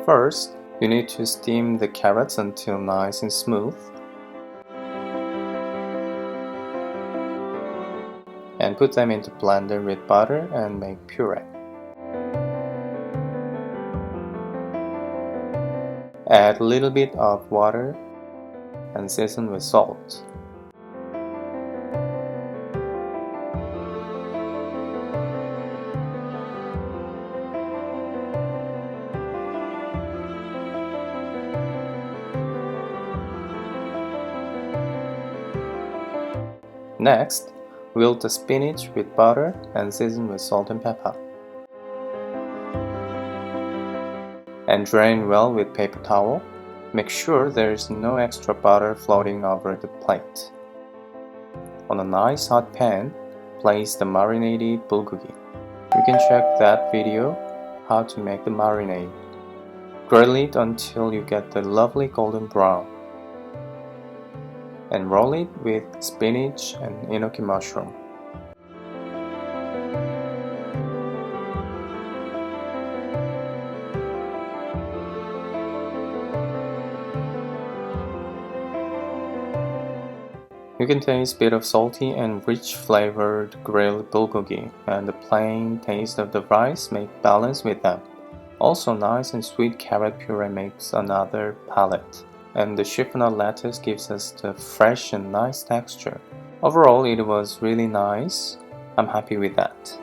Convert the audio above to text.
First, you need to steam the carrots until nice and smooth. And put them into blender with butter and make puree. Add a little bit of water and season with salt. Next, wilt the spinach with butter and season with salt and pepper. And drain well with paper towel. Make sure there is no extra butter floating over the plate. On a nice hot pan, place the marinated bulgogi. You can check that video how to make the marinade. Grill it until you get the lovely golden brown. And roll it with spinach and enoki mushroom. You can taste a bit of salty and rich flavored grilled bulgogi, and the plain taste of the rice make balance with them. Also nice and sweet carrot puree makes another palate. And the chiffonade lettuce gives us the fresh and nice texture. Overall, it was really nice. I'm happy with that.